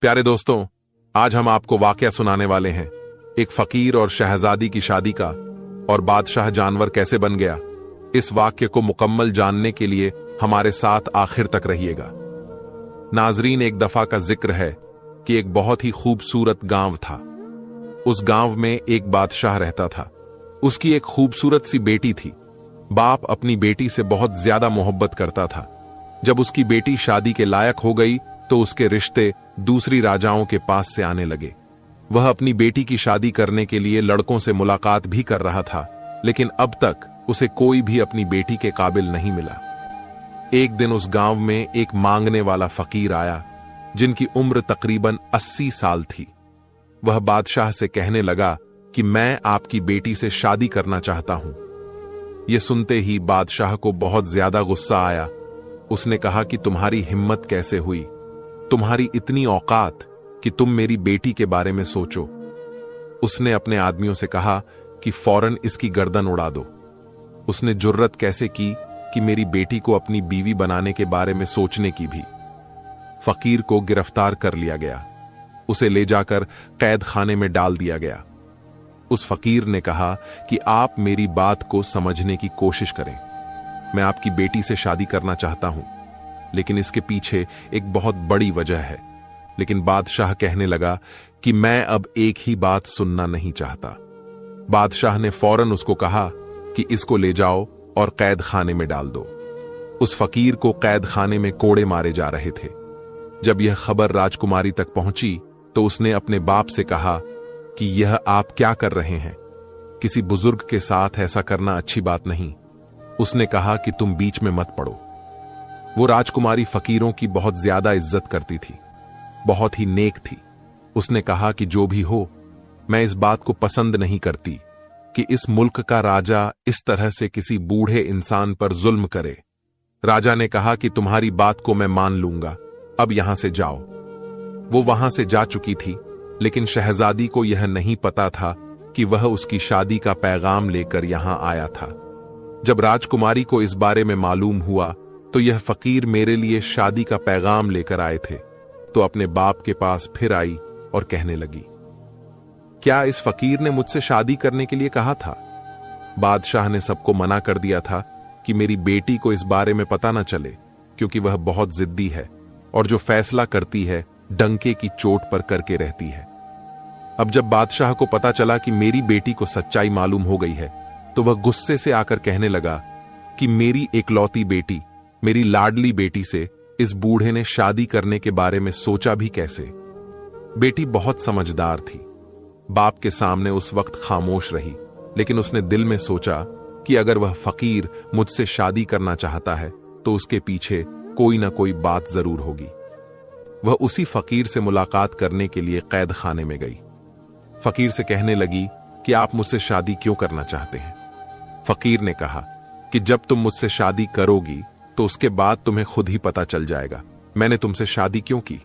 प्यारे दोस्तों, आज हम आपको वाकया सुनाने वाले हैं एक फकीर और शहजादी की शादी का, और बादशाह जानवर कैसे बन गया। इस वाक्य को मुकम्मल जानने के लिए हमारे साथ आखिर तक रहिएगा। नाजरीन, एक दफा का जिक्र है कि एक बहुत ही खूबसूरत गांव था। उस गांव में एक बादशाह रहता था। उसकी एक खूबसूरत सी बेटी थी। बाप अपनी बेटी से बहुत ज्यादा मोहब्बत करता था। जब उसकी बेटी शादी के लायक हो गई तो उसके रिश्ते दूसरी राजाओं के पास से आने लगे। वह अपनी बेटी की शादी करने के लिए लड़कों से मुलाकात भी कर रहा था, लेकिन अब तक उसे कोई भी अपनी बेटी के काबिल नहीं मिला। एक दिन उस गांव में एक मांगने वाला फकीर आया, जिनकी उम्र तकरीबन 80 साल थी। वह बादशाह से कहने लगा कि मैं आपकी बेटी से शादी करना चाहता हूं। यह सुनते ही बादशाह को बहुत ज्यादा गुस्सा आया। उसने कहा कि तुम्हारी हिम्मत कैसे हुई, तुम्हारी इतनी औकात कि तुम मेरी बेटी के बारे में सोचो। उसने अपने आदमियों से कहा कि फौरन इसकी गर्दन उड़ा दो। उसने जुर्रत कैसे की कि मेरी बेटी को अपनी बीवी बनाने के बारे में सोचने की भी। फकीर को गिरफ्तार कर लिया गया। उसे ले जाकर कैद खाने में डाल दिया गया। उस फकीर ने कहा कि आप मेरी बात को समझने की कोशिश करें। मैं आपकी बेटी से शादी करना चाहता हूं, लेकिन इसके पीछे एक बहुत बड़ी वजह है। लेकिन बादशाह कहने लगा कि मैं अब एक ही बात सुनना नहीं चाहता। बादशाह ने फौरन उसको कहा कि इसको ले जाओ और कैद खाने में डाल दो। उस फकीर को कैद खाने में कोड़े मारे जा रहे थे। जब यह खबर राजकुमारी तक पहुंची तो उसने अपने बाप से कहा कि यह आप क्या कर रहे हैं, किसी बुजुर्ग के साथ ऐसा करना अच्छी बात नहीं। उसने कहा कि तुम बीच में मत पड़ो। वो राजकुमारी फकीरों की बहुत ज्यादा इज्जत करती थी, बहुत ही नेक थी। उसने कहा कि जो भी हो, मैं इस बात को पसंद नहीं करती कि इस मुल्क का राजा इस तरह से किसी बूढ़े इंसान पर जुल्म करे। राजा ने कहा कि तुम्हारी बात को मैं मान लूंगा, अब यहां से जाओ। वो वहां से जा चुकी थी, लेकिन शहजादी को यह नहीं पता था कि वह उसकी शादी का पैगाम लेकर यहां आया था। जब राजकुमारी को इस बारे में मालूम हुआ तो यह फकीर मेरे लिए शादी का पैगाम लेकर आए थे, तो अपने बाप के पास फिर आई और कहने लगी, क्या इस फकीर ने मुझसे शादी करने के लिए कहा था? बादशाह ने सबको मना कर दिया था कि मेरी बेटी को इस बारे में पता न चले, क्योंकि वह बहुत जिद्दी है और जो फैसला करती है डंके की चोट पर करके रहती है। अब जब बादशाह को पता चला कि मेरी बेटी को सच्चाई मालूम हो गई है, तो वह गुस्से से आकर कहने लगा कि मेरी एकलौती बेटी, मेरी लाडली बेटी से इस बूढ़े ने शादी करने के बारे में सोचा भी कैसे? बेटी बहुत समझदार थी। बाप के सामने उस वक्त खामोश रही, लेकिन उसने दिल में सोचा कि अगर वह फकीर मुझसे शादी करना चाहता है तो उसके पीछे कोई ना कोई बात जरूर होगी। वह उसी फकीर से मुलाकात करने के लिए कैद खाने में गई। फकीर से कहने लगी कि आप मुझसे शादी क्यों करना चाहते हैं? फकीर ने कहा कि जब तुम मुझसे शादी करोगी तो उसके बाद तुम्हें खुद ही पता चल जाएगा मैंने तुमसे शादी क्यों की।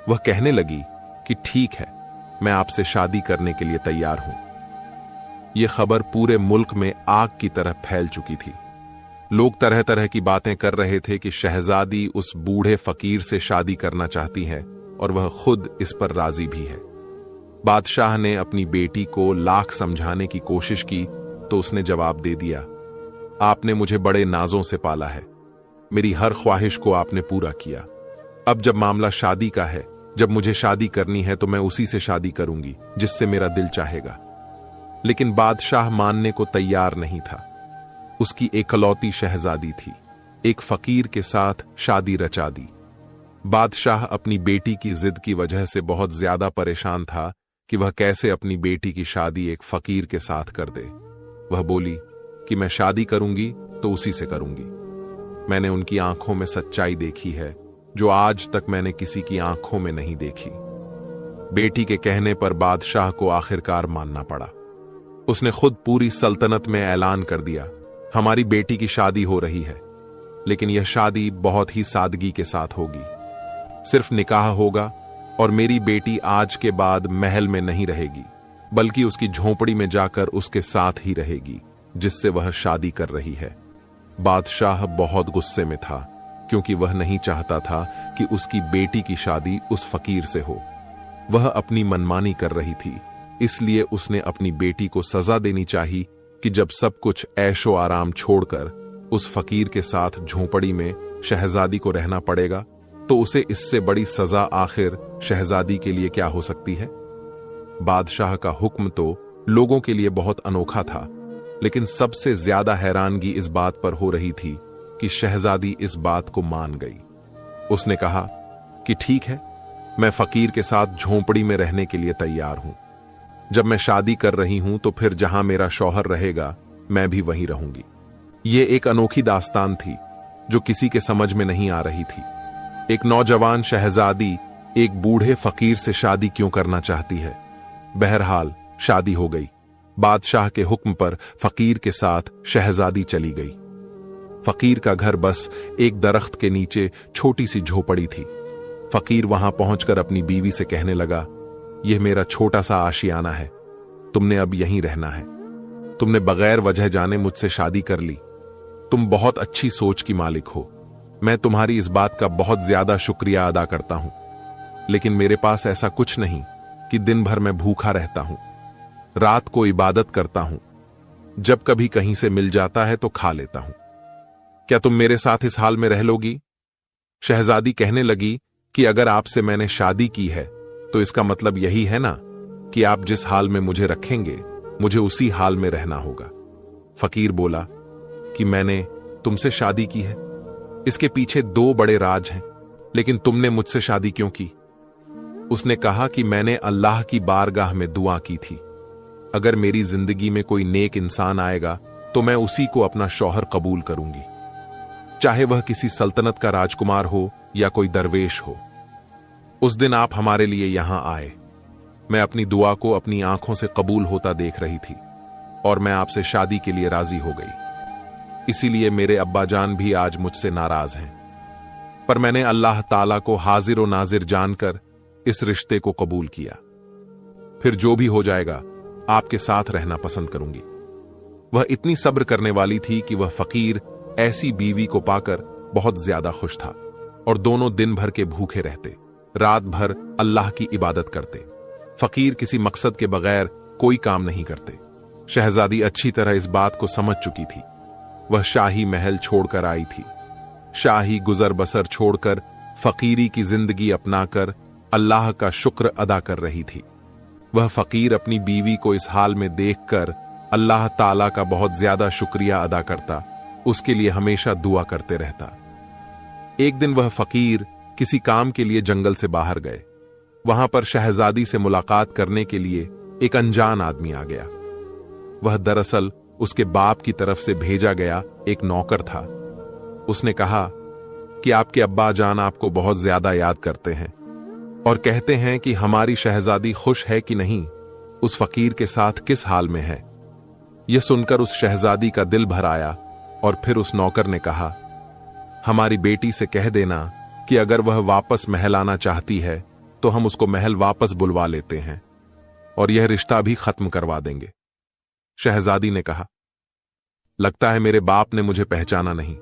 वह कहने लगी कि ठीक है, मैं आपसे शादी करने के लिए तैयार हूं। यह खबर पूरे मुल्क में आग की तरह फैल चुकी थी। लोग तरह तरह की बातें कर रहे थे कि शहजादी उस बूढ़े फकीर से शादी करना चाहती है और वह खुद इस पर राजी भी है। बादशाह ने अपनी बेटी को लाख समझाने की कोशिश की तो उसने जवाब दे दिया, आपने मुझे बड़े नाजों से पाला है, मेरी हर ख्वाहिश को आपने पूरा किया। अब जब मामला शादी का है, जब मुझे शादी करनी है तो मैं उसी से शादी करूंगी जिससे मेरा दिल चाहेगा। लेकिन बादशाह मानने को तैयार नहीं था। उसकी एकलौती शहजादी थी, एक फकीर के साथ शादी रचा दी। बादशाह अपनी बेटी की जिद की वजह से बहुत ज्यादा परेशान था कि वह कैसे अपनी बेटी की शादी एक फकीर के साथ कर दे। वह बोली कि मैं शादी करूंगी तो उसी से करूंगी। मैंने उनकी आंखों में सच्चाई देखी है जो आज तक मैंने किसी की आंखों में नहीं देखी। बेटी के कहने पर बादशाह को आखिरकार मानना पड़ा। उसने खुद पूरी सल्तनत में ऐलान कर दिया, हमारी बेटी की शादी हो रही है, लेकिन यह शादी बहुत ही सादगी के साथ होगी। सिर्फ निकाह होगा और मेरी बेटी आज के बाद महल में नहीं रहेगी, बल्कि उसकी झोंपड़ी में जाकर उसके साथ ही रहेगी जिससे वह शादी कर रही है। बादशाह बहुत गुस्से में था क्योंकि वह नहीं चाहता था कि उसकी बेटी की शादी उस फकीर से हो। वह अपनी मनमानी कर रही थी, इसलिए उसने अपनी बेटी को सजा देनी चाहिए कि जब सब कुछ ऐशो आराम छोड़कर उस फकीर के साथ झोंपड़ी में शहजादी को रहना पड़ेगा, तो उसे इससे बड़ी सजा आखिर शहजादी के लिए क्या हो सकती है। बादशाह का हुक्म तो लोगों के लिए बहुत अनोखा था, लेकिन सबसे ज्यादा हैरानगी इस बात पर हो रही थी कि शहजादी इस बात को मान गई। उसने कहा कि ठीक है, मैं फकीर के साथ झोंपड़ी में रहने के लिए तैयार हूं। जब मैं शादी कर रही हूं तो फिर जहां मेरा शौहर रहेगा मैं भी वहीं रहूंगी। ये एक अनोखी दास्तान थी जो किसी के समझ में नहीं आ रही थी। एक नौजवान शहजादी एक बूढ़े फकीर से शादी क्यों करना चाहती है। बहरहाल शादी हो गई। बादशाह के हुक्म पर फकीर के साथ शहजादी चली गई। फकीर का घर बस एक दरख्त के नीचे छोटी सी झोपड़ी थी। फकीर वहां पहुंचकर अपनी बीवी से कहने लगा, यह मेरा छोटा सा आशियाना है, तुमने अब यहीं रहना है। तुमने बगैर वजह जाने मुझसे शादी कर ली। तुम बहुत अच्छी सोच की मालिक हो। मैं तुम्हारी इस बात का बहुत ज्यादा शुक्रिया अदा करता हूं, लेकिन मेरे पास ऐसा कुछ नहीं कि दिन भर मैं भूखा रहता हूं। रात को इबादत करता हूं, जब कभी कहीं से मिल जाता है तो खा लेता हूं। क्या तुम मेरे साथ इस हाल में रह लोगी? शहजादी कहने लगी कि अगर आपसे मैंने शादी की है तो इसका मतलब यही है ना कि आप जिस हाल में मुझे रखेंगे मुझे उसी हाल में रहना होगा। फकीर बोला कि मैंने तुमसे शादी की है, इसके पीछे दो बड़े राज हैं, लेकिन तुमने मुझसे शादी क्यों की? उसने कहा कि मैंने अल्लाह की बारगाह में दुआ की थी, अगर मेरी जिंदगी में कोई नेक इंसान आएगा तो मैं उसी को अपना शौहर कबूल करूंगी, चाहे वह किसी सल्तनत का राजकुमार हो या कोई दरवेश हो। उस दिन आप हमारे लिए यहां आए। मैं अपनी दुआ को अपनी आंखों से कबूल होता देख रही थी और मैं आपसे शादी के लिए राजी हो गई। इसीलिए मेरे अब्बाजान भी आज मुझसे नाराज हैं, पर मैंने अल्लाह ताला को हाजिर और नाजिर जानकर इस रिश्ते को कबूल किया। फिर जो भी हो जाएगा आपके साथ रहना पसंद करूंगी। वह इतनी सब्र करने वाली थी कि वह फकीर ऐसी बीवी को पाकर बहुत ज्यादा खुश था और दोनों दिन भर के भूखे रहते, रात भर अल्लाह की इबादत करते। फकीर किसी मकसद के बगैर कोई काम नहीं करते। शहजादी अच्छी तरह इस बात को समझ चुकी थी। वह शाही महल छोड़कर आई थी, शाही गुजर बसर छोड़कर फकीरी की जिंदगी अपनाकर अल्लाह का शुक्र अदा कर रही थी। वह फकीर अपनी बीवी को इस हाल में देखकर अल्लाह ताला का बहुत ज्यादा शुक्रिया अदा करता, उसके लिए हमेशा दुआ करते रहता। एक दिन वह फकीर किसी काम के लिए जंगल से बाहर गए। वहां पर शहजादी से मुलाकात करने के लिए एक अनजान आदमी आ गया। वह दरअसल उसके बाप की तरफ से भेजा गया एक नौकर था। उसने कहा कि आपके अब्बा जान आपको बहुत ज्यादा याद करते हैं और कहते हैं कि हमारी शहजादी खुश है कि नहीं, उस फकीर के साथ किस हाल में है। यह सुनकर उस शहजादी का दिल भर आया और फिर उस नौकर ने कहा, हमारी बेटी से कह देना कि अगर वह वापस महल आना चाहती है तो हम उसको महल वापस बुलवा लेते हैं और यह रिश्ता भी खत्म करवा देंगे। शहजादी ने कहा, लगता है मेरे बाप ने मुझे पहचाना नहीं।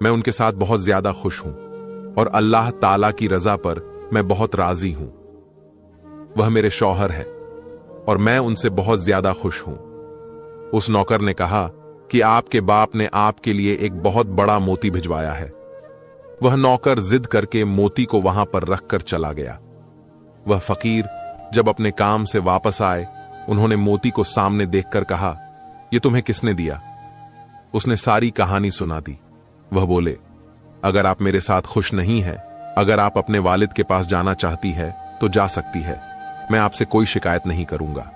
मैं उनके साथ बहुत ज्यादा खुश हूं और अल्लाह ताला की रजा पर मैं बहुत राजी हूं। वह मेरे शौहर है और मैं उनसे बहुत ज्यादा खुश हूं। उस नौकर ने कहा कि आपके बाप ने आपके लिए एक बहुत बड़ा मोती भिजवाया है। वह नौकर जिद करके मोती को वहां पर रखकर चला गया। वह फकीर जब अपने काम से वापस आए, उन्होंने मोती को सामने देखकर कहा, यह तुम्हें किसने दिया? उसने सारी कहानी सुना दी। वह बोले, अगर आप मेरे साथ खुश नहीं हैं, अगर आप अपने वालिद के पास जाना चाहती है तो जा सकती है। मैं आपसे कोई शिकायत नहीं करूंगा।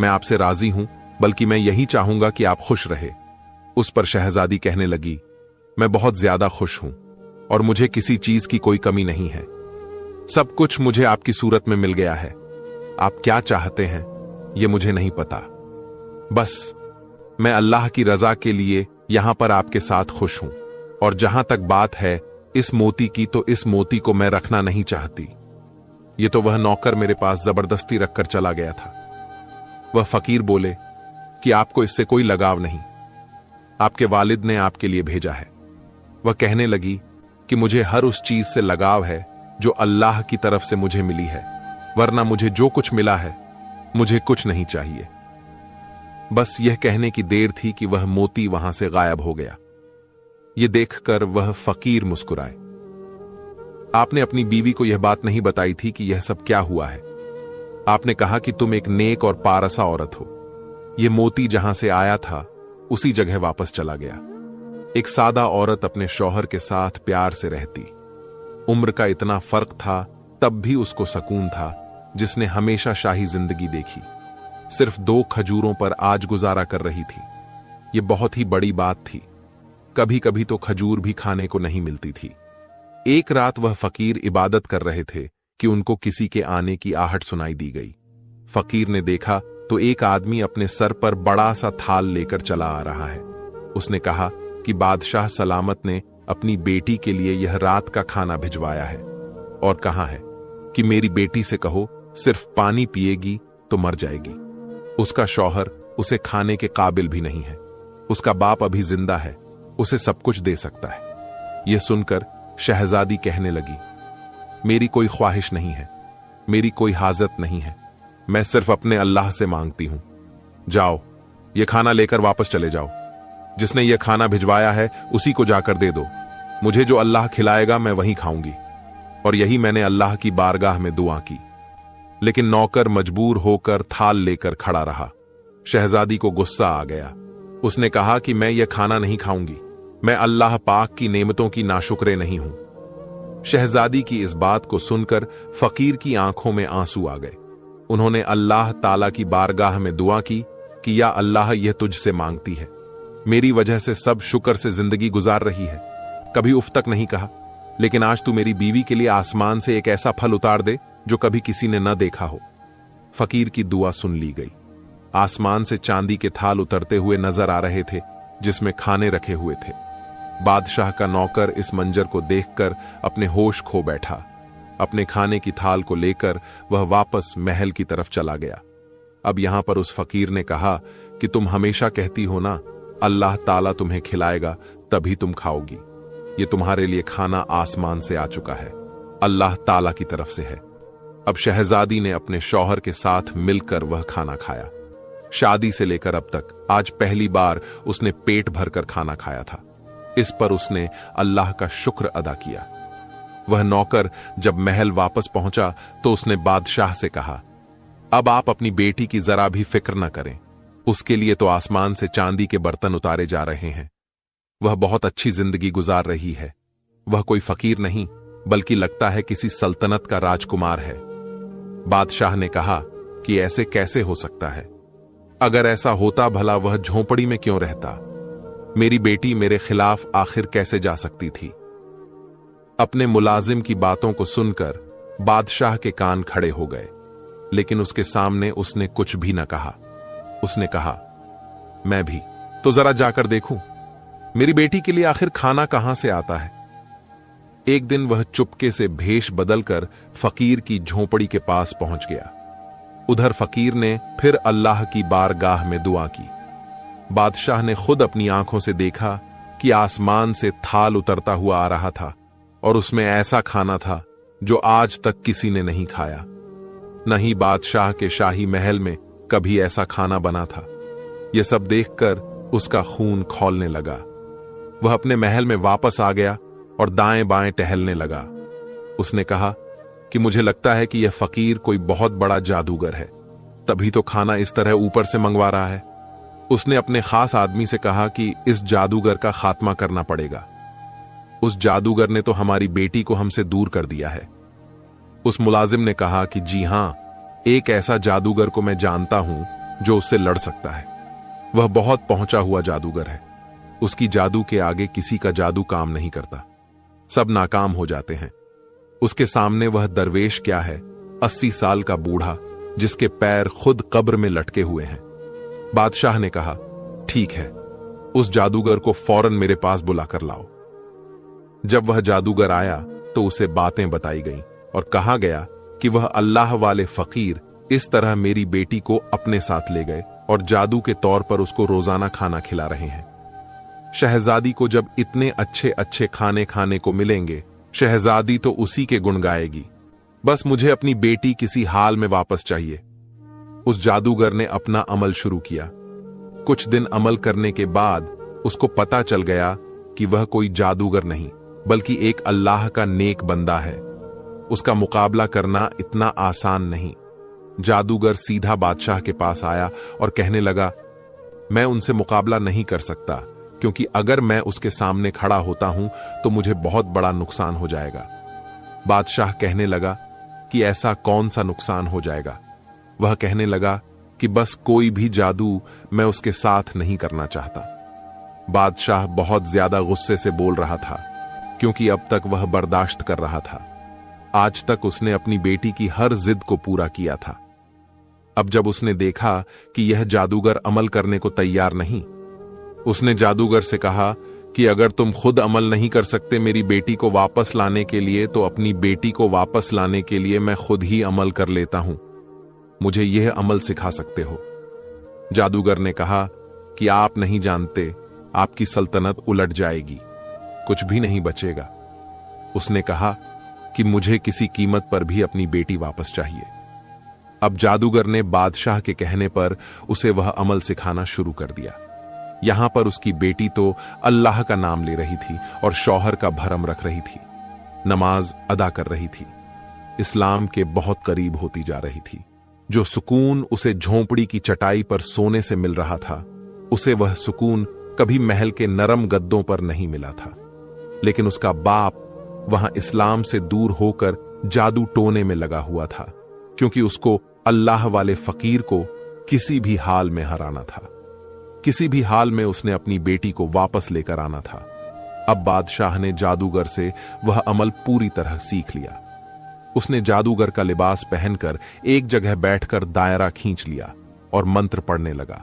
मैं आपसे राजी हूं, बल्कि मैं यही चाहूंगा कि आप खुश रहे। उस पर शहजादी कहने लगी, मैं बहुत ज्यादा खुश हूं और मुझे किसी चीज की कोई कमी नहीं है। सब कुछ मुझे आपकी सूरत में मिल गया है। आप क्या चाहते हैं यह मुझे नहीं पता, बस मैं अल्लाह की रजा के लिए यहां पर आपके साथ खुश हूं। और जहां तक बात है इस मोती की, तो इस मोती को मैं रखना नहीं चाहती। यह तो वह नौकर मेरे पास जबरदस्ती रखकर चला गया था। वह फकीर बोले कि आपको इससे कोई लगाव नहीं, आपके वालिद ने आपके लिए भेजा है। वह कहने लगी कि मुझे हर उस चीज से लगाव है जो अल्लाह की तरफ से मुझे मिली है, वरना मुझे जो कुछ मिला है मुझे कुछ नहीं चाहिए। बस यह कहने की देर थी कि वह मोती वहां से गायब हो गया। यह देखकर वह फकीर मुस्कुराए। आपने अपनी बीवी को यह बात नहीं बताई थी कि यह सब क्या हुआ है। आपने कहा कि तुम एक नेक और पारसा औरत हो। यह मोती जहां से आया था उसी जगह वापस चला गया। एक सादा औरत अपने शौहर के साथ प्यार से रहती। उम्र का इतना फर्क था, तब भी उसको सुकून था, जिसने हमेशा शाही जिंदगी देखी। सिर्फ 2 खजूरों पर आज गुजारा कर रही थी। यह बहुत ही बड़ी बात थी। कभी कभी तो खजूर भी खाने को नहीं मिलती थी। एक रात वह फकीर इबादत कर रहे थे कि उनको किसी के आने की आहट सुनाई दी गई। फकीर ने देखा तो एक आदमी अपने सर पर बड़ा सा थाल लेकर चला आ रहा है। उसने कहा कि बादशाह सलामत ने अपनी बेटी के लिए यह रात का खाना भिजवाया है और कहा है कि मेरी बेटी से कहो सिर्फ पानी पिएगी तो मर जाएगी। उसका शौहर उसे खाने के काबिल भी नहीं है। उसका बाप अभी जिंदा है, उसे सब कुछ दे सकता है। यह सुनकर शहजादी कहने लगी, मेरी कोई ख्वाहिश नहीं है, मेरी कोई हाजत नहीं है, मैं सिर्फ अपने अल्लाह से मांगती हूं। जाओ, यह खाना लेकर वापस चले जाओ। जिसने यह खाना भिजवाया है उसी को जाकर दे दो। मुझे जो अल्लाह खिलाएगा मैं वहीं खाऊंगी। और यही मैंने अल्लाह की बारगाह में दुआ की। लेकिन नौकर मजबूर होकर थाल लेकर खड़ा रहा। शहजादी को गुस्सा आ गया। उसने कहा कि मैं यह खाना नहीं खाऊंगी, मैं अल्लाह पाक की नेमतों की नाशुक्रे नहीं हूं। शहजादी की इस बात को सुनकर फकीर की आंखों में आंसू आ गए। उन्होंने अल्लाह ताला की बारगाह में दुआ की कि या अल्लाह यह तुझसे मांगती है, मेरी वजह से सब शुक्र से जिंदगी गुजार रही है, कभी उफ तक नहीं कहा, लेकिन आज तू मेरी बीवी के लिए आसमान से एक ऐसा फल उतार दे जो कभी किसी ने न देखा हो। फकीर की दुआ सुन ली गई। आसमान से चांदी के थाल उतरते हुए नजर आ रहे थे जिसमें खाने रखे हुए थे। बादशाह का नौकर इस मंजर को देखकर अपने होश खो बैठा। अपने खाने की थाल को लेकर वह वापस महल की तरफ चला गया। अब यहां पर उस फकीर ने कहा कि तुम हमेशा कहती हो ना, अल्लाह ताला तुम्हें खिलाएगा तभी तुम खाओगी। ये तुम्हारे लिए खाना आसमान से आ चुका है, अल्लाह ताला की तरफ से है। अब शहजादी ने अपने शौहर के साथ मिलकर वह खाना खाया। शादी से लेकर अब तक आज पहली बार उसने पेट भरकर खाना खाया था। इस पर उसने अल्लाह का शुक्र अदा किया। वह नौकर जब महल वापस पहुंचा तो उसने बादशाह से कहा, अब आप अपनी बेटी की जरा भी फिक्र न करें, उसके लिए तो आसमान से चांदी के बर्तन उतारे जा रहे हैं। वह बहुत अच्छी जिंदगी गुजार रही है। वह कोई फकीर नहीं बल्कि लगता है किसी सल्तनत का राजकुमार है। बादशाह ने कहा कि ऐसे कैसे हो सकता है? अगर ऐसा होता भला वह झोंपड़ी में क्यों रहता? मेरी बेटी मेरे खिलाफ आखिर कैसे जा सकती थी? अपने मुलाजिम की बातों को सुनकर बादशाह के कान खड़े हो गए, लेकिन उसके सामने उसने कुछ भी न कहा। उसने कहा, मैं भी तो जरा जाकर देखूं, मेरी बेटी के लिए आखिर खाना कहां से आता है। एक दिन वह चुपके से भेष बदलकर फकीर की झोंपड़ी के पास पहुंच गया। उधर फकीर ने फिर अल्लाह की बारगाह में दुआ की। बादशाह ने खुद अपनी आंखों से देखा कि आसमान से थाल उतरता हुआ आ रहा था और उसमें ऐसा खाना था जो आज तक किसी ने नहीं खाया। न ही बादशाह के शाही महल में कभी ऐसा खाना बना था। यह सब देखकर उसका खून खौलने लगा। वह अपने महल में वापस आ गया और दाएं बाएं टहलने लगा। उसने कहा कि मुझे लगता है कि यह फकीर कोई बहुत बड़ा जादूगर है, तभी तो खाना इस तरह ऊपर से मंगवा रहा है। उसने अपने खास आदमी से कहा कि इस जादूगर का खात्मा करना पड़ेगा। उस जादूगर ने तो हमारी बेटी को हमसे दूर कर दिया है। उस मुलाजिम ने कहा कि जी हां, एक ऐसा जादूगर को मैं जानता हूं जो उससे लड़ सकता है। वह बहुत पहुंचा हुआ जादूगर है। उसकी जादू के आगे किसी का जादू काम नहीं करता, सब नाकाम हो जाते हैं। उसके सामने वह दरवेश क्या है, 80 साल का बूढ़ा जिसके पैर खुद कब्र में लटके हुए हैं। बादशाह ने कहा, ठीक है, उस जादूगर को फौरन मेरे पास बुलाकर लाओ। जब वह जादूगर आया तो उसे बातें बताई गईं और कहा गया कि वह अल्लाह वाले फकीर इस तरह मेरी बेटी को अपने साथ ले गए और जादू के तौर पर उसको रोजाना खाना खिला रहे हैं। शहजादी को जब इतने अच्छे अच्छे खाने खाने को मिलेंगे, शहजादी तो उसी के गुण गाएगी। बस मुझे अपनी बेटी किसी हाल में वापस चाहिए। उस जादूगर ने अपना अमल शुरू किया। कुछ दिन अमल करने के बाद उसको पता चल गया कि वह कोई जादूगर नहीं बल्कि एक अल्लाह का नेक बंदा है। उसका मुकाबला करना इतना आसान नहीं। जादूगर सीधा बादशाह के पास आया और कहने लगा, मैं उनसे मुकाबला नहीं कर सकता, क्योंकि अगर मैं उसके सामने खड़ा होता हूं तो मुझे बहुत बड़ा नुकसान हो जाएगा। बादशाह कहने लगा कि ऐसा कौन सा नुकसान हो जाएगा। वह कहने लगा कि बस कोई भी जादू मैं उसके साथ नहीं करना चाहता। बादशाह बहुत ज्यादा गुस्से से बोल रहा था, क्योंकि अब तक वह बर्दाश्त कर रहा था। आज तक उसने अपनी बेटी की हर जिद को पूरा किया था। अब जब उसने देखा कि यह जादूगर अमल करने को तैयार नहीं, उसने जादूगर से कहा कि अगर तुम खुद अमल नहीं कर सकते मेरी बेटी को वापस लाने के लिए, तो अपनी बेटी को वापस लाने के लिए मैं खुद ही अमल कर लेता हूं। मुझे यह अमल सिखा सकते हो। जादूगर ने कहा कि आप नहीं जानते, आपकी सल्तनत उलट जाएगी, कुछ भी नहीं बचेगा। उसने कहा कि मुझे किसी कीमत पर भी अपनी बेटी वापस चाहिए। अब जादूगर ने बादशाह के कहने पर उसे वह अमल सिखाना शुरू कर दिया। यहां पर उसकी बेटी तो अल्लाह का नाम ले रही थी और शौहर का भरम रख रही थी, नमाज अदा कर रही थी, इस्लाम के बहुत करीब होती जा रही थी। जो सुकून उसे झोंपड़ी की चटाई पर सोने से मिल रहा था, उसे वह सुकून कभी महल के नरम गद्दों पर नहीं मिला था। लेकिन उसका बाप वहां इस्लाम से दूर होकर जादू टोने में लगा हुआ था, क्योंकि उसको अल्लाह वाले फकीर को किसी भी हाल में हराना था। किसी भी हाल में उसने अपनी बेटी को वापस लेकर आना था। अब बादशाह ने जादूगर से वह अमल पूरी तरह सीख लिया। उसने जादूगर का लिबास पहनकर एक जगह बैठकर दायरा खींच लिया और मंत्र पढ़ने लगा।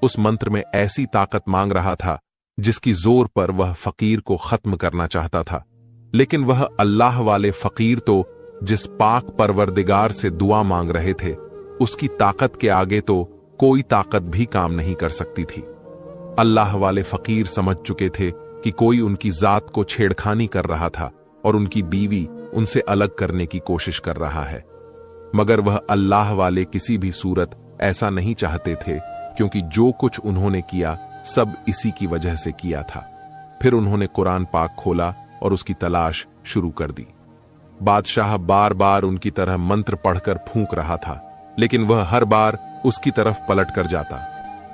उस मंत्र में ऐसी ताकत मांग रहा था जिसकी जोर पर वह फकीर को खत्म करना चाहता था। लेकिन वह अल्लाह वाले फकीर तो जिस पाक परवरदिगार से दुआ मांग रहे थे, उसकी ताकत के आगे तो कोई ताकत भी काम नहीं कर सकती थी। अल्लाह वाले फकीर समझ चुके थे कि कोई उनकी जात को छेड़खानी कर रहा था और उनकी बीवी उनसे अलग करने की कोशिश कर रहा है। मगर वह अल्लाह वाले किसी भी सूरत ऐसा नहीं चाहते थे, क्योंकि जो कुछ उन्होंने किया सब इसी की वजह से किया था। फिर उन्होंने कुरान पाक खोला और उसकी तलाश शुरू कर दी। बादशाह बार बार उनकी तरह मंत्र पढ़कर फूंक रहा था, लेकिन वह हर बार उसकी तरफ पलट कर जाता।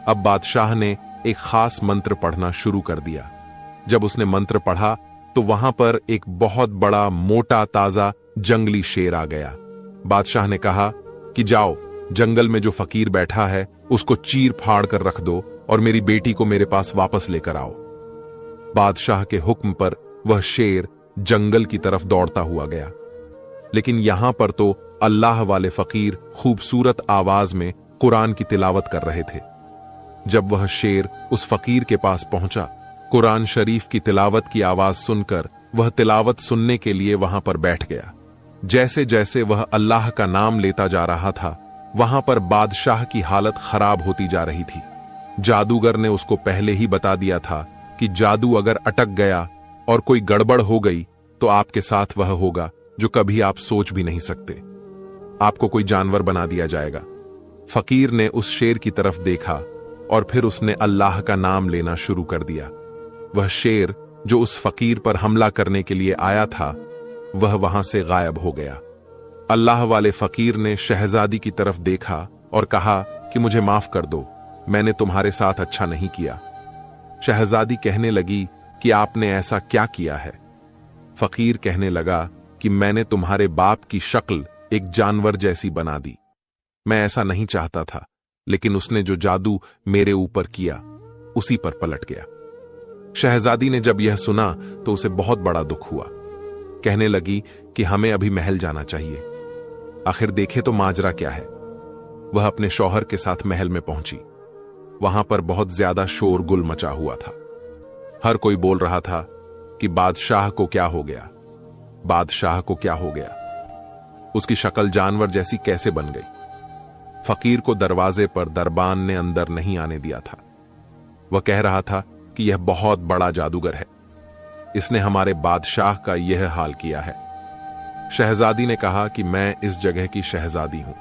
अब बादशाह ने एक खास मंत्र पढ़ना शुरू कर दिया। जब उसने मंत्र पढ़ा तो वहां पर एक बहुत बड़ा मोटा ताजा जंगली शेर आ गया। बादशाह ने कहा कि जाओ, जंगल में जो फकीर बैठा है उसको चीर फाड़ कर रख दो और मेरी बेटी को मेरे पास वापस लेकर आओ। बादशाह के हुक्म पर वह शेर जंगल की तरफ दौड़ता हुआ गया। लेकिन यहां पर तो अल्लाह वाले फकीर खूबसूरत आवाज में कुरान की तिलावत कर रहे थे। जब वह शेर उस फकीर के पास पहुंचा, कुरान शरीफ की तिलावत की आवाज सुनकर वह तिलावत सुनने के लिए वहां पर बैठ गया। जैसे जैसे वह अल्लाह का नाम लेता जा रहा था, वहां पर बादशाह की हालत खराब होती जा रही थी। जादूगर ने उसको पहले ही बता दिया था कि जादू अगर अटक गया और कोई गड़बड़ हो गई तो आपके साथ वह होगा जो कभी आप सोच भी नहीं सकते। आपको कोई जानवर बना दिया जाएगा। फकीर ने उस शेर की तरफ देखा और फिर उसने अल्लाह का नाम लेना शुरू कर दिया। वह शेर जो उस फकीर पर हमला करने के लिए आया था, वह वहां से गायब हो गया। अल्लाह वाले फकीर ने शहजादी की तरफ देखा और कहा कि मुझे माफ कर दो, मैंने तुम्हारे साथ अच्छा नहीं किया। शहजादी कहने लगी कि आपने ऐसा क्या किया है? फकीर कहने लगा कि मैंने तुम्हारे बाप की शक्ल एक जानवर जैसी बना दी। मैं ऐसा नहीं चाहता था, लेकिन उसने जो जादू मेरे ऊपर किया उसी पर पलट गया। शहजादी ने जब यह सुना तो उसे बहुत बड़ा दुख हुआ। कहने लगी कि हमें अभी महल जाना चाहिए, आखिर देखे तो माजरा क्या है। वह अपने शौहर के साथ महल में पहुंची। वहां पर बहुत ज्यादा शोरगुल मचा हुआ था। हर कोई बोल रहा था कि बादशाह को क्या हो गया, बादशाह को क्या हो गया, उसकी शक्ल जानवर जैसी कैसे बन गई। फकीर को दरवाजे पर दरबान ने अंदर नहीं आने दिया था। वह कह रहा था कि यह बहुत बड़ा जादूगर है, इसने हमारे बादशाह का यह हाल किया है। शहजादी ने कहा कि मैं इस जगह की शहजादी हूं,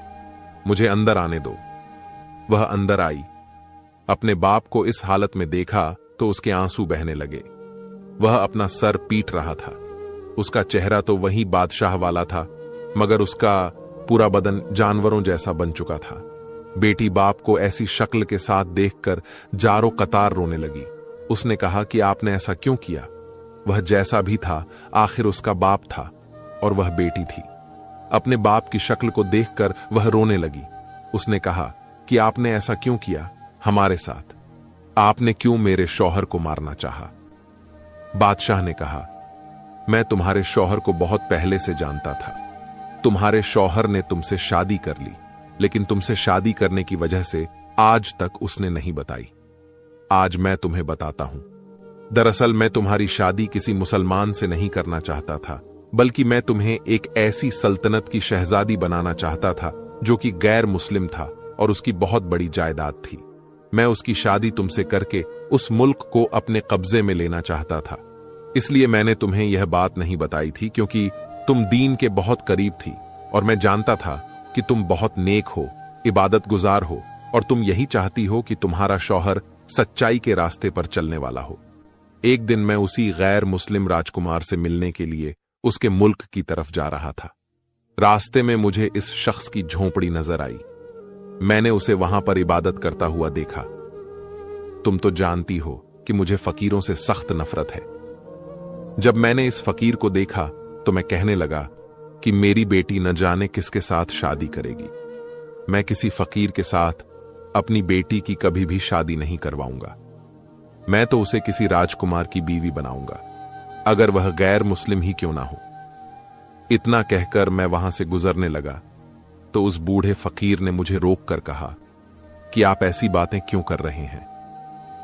मुझे अंदर आने दो। वह अंदर आई। अपने बाप को इस हालत में देखा तो उसके आंसू बहने लगे। वह अपना सर पीट रहा था। उसका चेहरा तो वही बादशाह वाला था, मगर उसका पूरा बदन जानवरों जैसा बन चुका था। बेटी बाप को ऐसी शक्ल के साथ देखकर जारो कतार रोने लगी। उसने कहा कि आपने ऐसा क्यों किया? वह जैसा भी था आखिर उसका बाप था और वह बेटी थी। अपने बाप की शक्ल को देखकर वह रोने लगी। उसने कहा कि आपने ऐसा क्यों किया हमारे साथ? आपने क्यों मेरे शौहर को मारना चाहा? बादशाह ने कहा, मैं तुम्हारे शौहर को बहुत पहले से जानता था। तुम्हारे शौहर ने तुमसे शादी कर ली, लेकिन तुमसे शादी करने की वजह से आज तक उसने नहीं बताई। आज मैं तुम्हें बताता हूं। दरअसल मैं तुम्हारी शादी किसी मुसलमान से नहीं करना चाहता था, बल्कि मैं तुम्हें एक ऐसी सल्तनत की शहजादी बनाना चाहता था जो कि गैर मुस्लिम था और उसकी बहुत बड़ी जायदाद थी। मैं उसकी शादी तुमसे करके उस मुल्क को अपने कब्जे में लेना चाहता था। इसलिए मैंने तुम्हें यह बात नहीं बताई थी, क्योंकि तुम दीन के बहुत करीब थी और मैं जानता था कि तुम बहुत नेक हो, इबादत गुजार हो और तुम यही चाहती हो कि तुम्हारा शौहर सच्चाई के रास्ते पर चलने वाला हो। एक दिन मैं उसी गैर मुस्लिम राजकुमार से मिलने के लिए उसके मुल्क की तरफ जा रहा था। रास्ते में मुझे इस शख्स की झोंपड़ी नजर आई। मैंने उसे वहां पर इबादत करता हुआ देखा। तुम तो जानती हो कि मुझे फकीरों से सख्त नफरत है। जब मैंने इस फकीर को देखा तो मैं कहने लगा कि मेरी बेटी न जाने किसके साथ शादी करेगी। मैं किसी फकीर के साथ अपनी बेटी की कभी भी शादी नहीं करवाऊंगा। मैं तो उसे किसी राजकुमार की बीवी बनाऊंगा, अगर वह गैर मुस्लिम ही क्यों ना हो। इतना कहकर मैं वहां से गुजरने लगा तो उस बूढ़े फकीर ने मुझे रोककर कहा कि आप ऐसी बातें क्यों कर रहे हैं?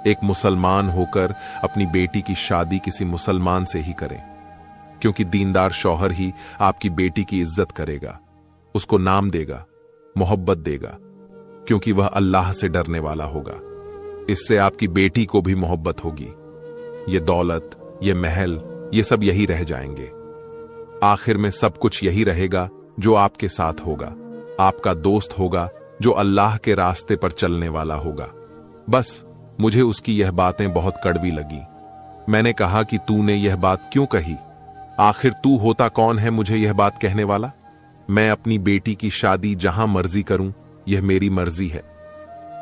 एक मुसलमान होकर अपनी बेटी की शादी किसी मुसलमान से ही करें, क्योंकि दीनदार शौहर ही आपकी बेटी की इज्जत करेगा, उसको नाम देगा, मोहब्बत देगा, क्योंकि वह अल्लाह से डरने वाला होगा। इससे आपकी बेटी को भी मोहब्बत होगी। ये दौलत, ये महल, ये सब यही रह जाएंगे। आखिर में सब कुछ यही रहेगा जो आपके साथ होगा। आपका दोस्त होगा जो अल्लाह के रास्ते पर चलने वाला होगा। बस मुझे उसकी यह बातें बहुत कड़वी लगी। मैंने कहा कि तूने यह बात क्यों कही? आखिर तू होता कौन है मुझे यह बात कहने वाला? मैं अपनी बेटी की शादी जहां मर्जी करूं, यह मेरी मर्जी है।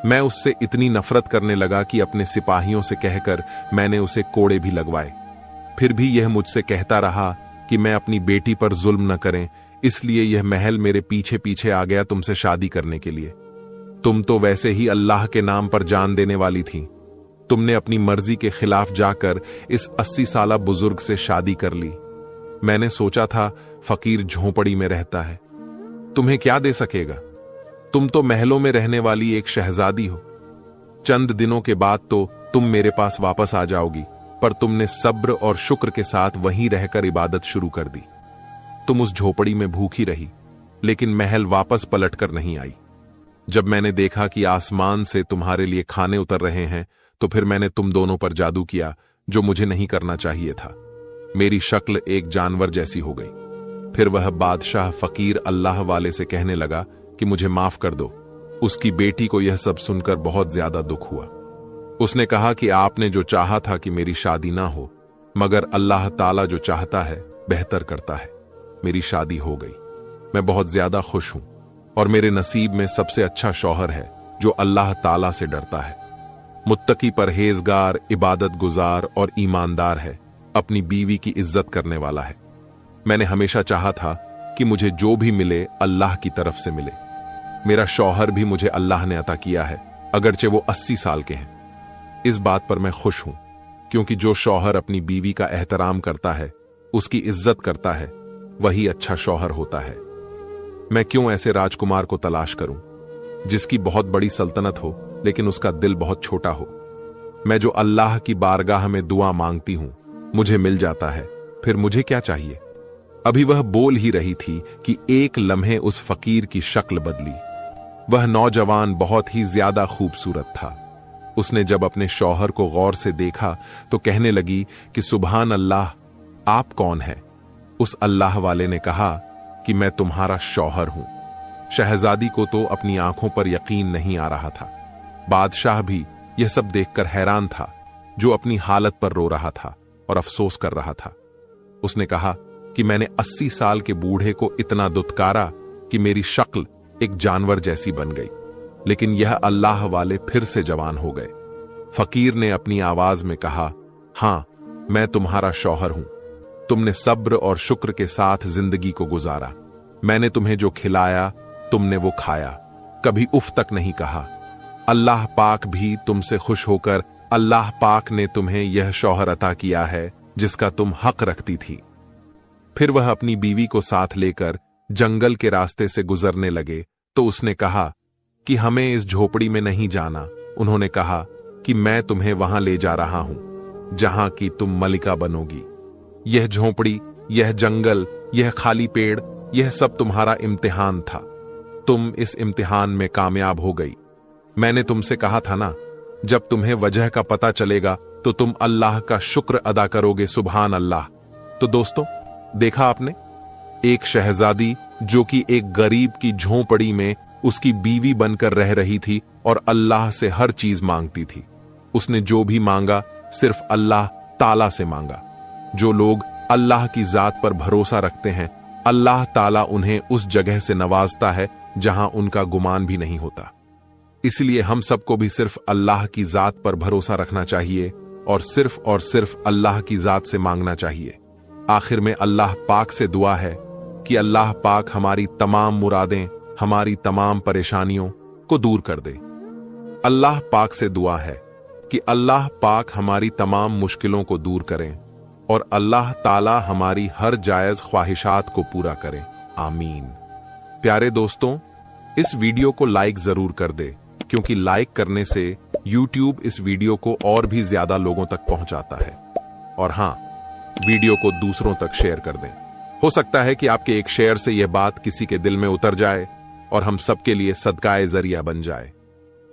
मैं उससे इतनी नफरत करने लगा कि अपने सिपाहियों से कहकर मैंने उसे कोड़े भी लगवाए। फिर भी यह मुझसे कहता रहा कि मैं अपनी बेटी पर जुल्म न करें, इसलिए यह महल मेरे पीछे पीछे आ गया तुमसे शादी करने के लिए। तुम तो वैसे ही अल्लाह के नाम पर जान देने वाली थी। तुमने अपनी मर्जी के खिलाफ जाकर इस 80 साला बुजुर्ग से शादी कर ली। मैंने सोचा था फकीर झोंपड़ी में रहता है, तुम्हें क्या दे सकेगा? तुम तो महलों में रहने वाली एक शहजादी हो। चंद दिनों के बाद तो तुम मेरे पास वापस आ जाओगी, पर तुमने सब्र और शुक्र के साथ वहीं रहकर इबादत शुरू कर दी। तुम उस झोपड़ी में भूखी रही, लेकिन महल वापस पलटकर नहीं आई। जब मैंने देखा कि आसमान से तुम्हारे लिए खाने उतर रहे हैं, तो फिर मैंने तुम दोनों पर जादू किया, जो मुझे नहीं करना चाहिए था। मेरी शक्ल एक जानवर जैसी हो गई। फिर वह बादशाह फकीर अल्लाह वाले से कहने लगा कि मुझे माफ कर दो। उसकी बेटी को यह सब सुनकर बहुत ज्यादा दुख हुआ। उसने कहा कि आपने जो चाहा था कि मेरी शादी ना हो, मगर अल्लाह ताला जो चाहता है बेहतर करता है। मेरी शादी हो गई। मैं बहुत ज्यादा खुश हूं और मेरे नसीब में सबसे अच्छा शौहर है जो अल्लाह ताला से डरता है, मुत्तकी, परहेजगार, इबादत गुजार और ईमानदार है, अपनी बीवी की इज्जत करने वाला है। मैंने हमेशा चाहा था कि मुझे जो भी मिले अल्लाह की तरफ से मिले। मेरा शौहर भी मुझे अल्लाह ने अता किया है, अगरचे वो 80 साल के हैं। इस बात पर मैं खुश हूं, क्योंकि जो शौहर अपनी बीवी का एहतराम करता है, उसकी इज्जत करता है, वही अच्छा शौहर होता है। मैं क्यों ऐसे राजकुमार को तलाश करूं जिसकी बहुत बड़ी सल्तनत हो लेकिन उसका दिल बहुत छोटा हो? मैं जो अल्लाह की बारगाह में दुआ मांगती हूं मुझे मिल जाता है, फिर मुझे क्या चाहिए? अभी वह बोल ही रही थी कि एक लम्हे उस फकीर की शक्ल बदली। वह नौजवान बहुत ही ज्यादा खूबसूरत था। उसने जब अपने शौहर को गौर से देखा तो कहने लगी कि सुभान अल्लाह, आप कौन है? उस अल्लाह वाले ने कहा कि मैं तुम्हारा शौहर हूं। शहजादी को तो अपनी आंखों पर यकीन नहीं आ रहा था। बादशाह भी यह सब देखकर हैरान था, जो अपनी हालत पर रो रहा था और अफसोस कर रहा था। उसने कहा कि मैंने 80 साल के बूढ़े को इतना दुत्कारा कि मेरी शक्ल एक जानवर जैसी बन गई, लेकिन यह अल्लाह वाले फिर से जवान हो गए। फकीर ने अपनी आवाज में कहा, हां, मैं तुम्हारा शौहर हूं। तुमने सब्र और शुक्र के साथ जिंदगी को गुजारा। मैंने तुम्हें जो खिलाया तुमने वो खाया, कभी उफ तक नहीं कहा। अल्लाह पाक भी तुमसे खुश होकर अल्लाह पाक ने तुम्हें यह शौहर अता किया है जिसका तुम हक रखती थी। फिर वह अपनी बीवी को साथ लेकर जंगल के रास्ते से गुजरने लगे तो उसने कहा कि हमें इस झोपड़ी में नहीं जाना। उन्होंने कहा कि मैं तुम्हें वहां ले जा रहा हूं जहां की तुम मलिका बनोगी। यह झोपड़ी, यह जंगल, यह खाली पेड़, यह सब तुम्हारा इम्तिहान था। तुम इस इम्तिहान में कामयाब हो गई। मैंने तुमसे कहा था ना, जब तुम्हें वजह का पता चलेगा तो तुम अल्लाह का शुक्र अदा करोगे। सुभान अल्लाह। तो दोस्तों, देखा आपने, एक शहजादी जो कि एक गरीब की झोंपड़ी में उसकी बीवी बनकर रह रही थी और अल्लाह से हर चीज मांगती थी। उसने जो भी मांगा सिर्फ अल्लाह ताला से मांगा। जो लोग अल्लाह की जात पर भरोसा रखते हैं, अल्लाह ताला उन्हें उस जगह से नवाजता है जहां उनका गुमान भी नहीं होता। इसलिए हम सबको भी सिर्फ अल्लाह की जात पर भरोसा रखना चाहिए और सिर्फ अल्लाह की जात से मांगना चाहिए। आखिर में अल्लाह पाक से दुआ है कि अल्लाह पाक हमारी तमाम मुरादें, हमारी तमाम परेशानियों को दूर कर दे। अल्लाह पाक से दुआ है कि अल्लाह पाक हमारी तमाम मुश्किलों को दूर करें और अल्लाह ताला हमारी हर जायज ख्वाहिशात को पूरा करें। आमीन। प्यारे दोस्तों, इस वीडियो को लाइक जरूर कर दे, क्योंकि लाइक करने से YouTube इस वीडियो को और भी ज्यादा लोगों तक पहुंचाता है। और हां, वीडियो को दूसरों तक शेयर कर दें। हो सकता है कि आपके एक शेयर से यह बात किसी के दिल में उतर जाए और हम सबके लिए सदकाए जरिया बन जाए।